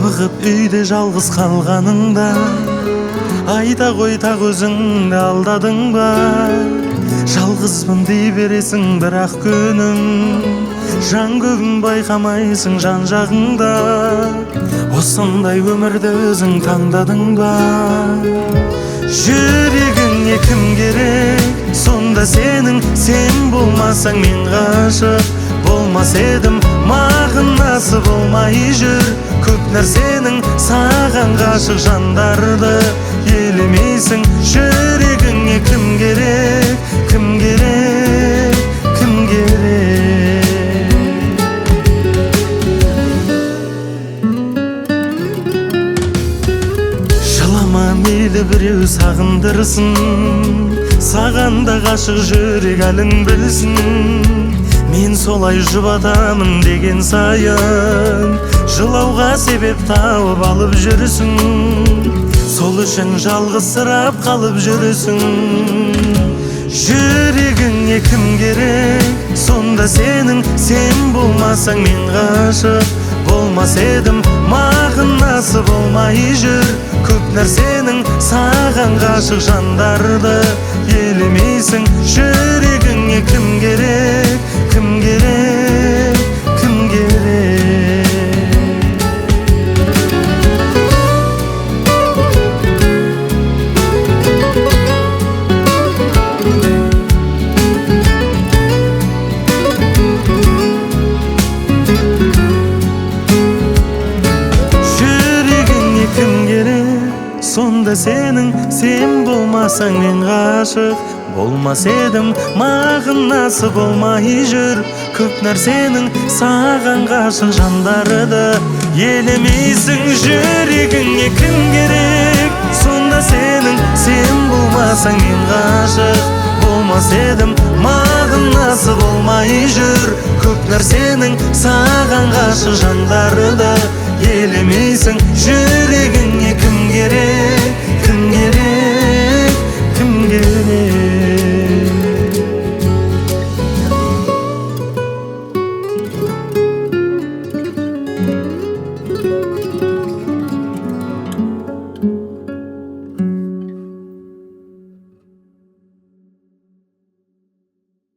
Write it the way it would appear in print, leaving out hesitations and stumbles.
жабығып үйде жалғыз қалғаныңда айта қой тақ өзіңді алдадың ба? Жалғызбын дей бересің бірақ күнім, жан көгін байқамайсың жан жағыңда. Осындай өмірді өзің таңдадың ба? Жүрегіңе кім керек? Сонда сенің, сен болмасаң мен ғашық болмас едім. Мағынасы болмай жүр көп нәрсенің, саған ғашық жандарды елемейсің. Жүрегіңе кім керек? Кім керек? Кім керек? Жылама мейлі біреу сағындырсын, саған да ғашық жүрек әлің білсін. Мен солай жұбатамын деген сайын жылауға себеп тауып алып жүрсің. Сол үшін жалғызсырап қалып жүрсің. Жүрегіңе кім керек? Сонда сенің, сен болмасаң мен ғашық болмас едім. Мағынасы болмай жүр көп нәрсенің, саған ғашық жандарды елемейсің. Жүрегіңе кім керек? Кім керек? Кім керек? Жүрегіңе кім керек? Сонда сенің, сен болмасаң мен ғашық болмас едім. Мағынасы болмай жүр көп нәрсенің, саған ғашық жандарды елемейсің. Жүрегіңе кім керек? Сонда сенің, сен болмасаң мен ғашық болмас едім. Мағынасы болмай жүр көп нәрсенің, саған ғашық жандарды елемейсің.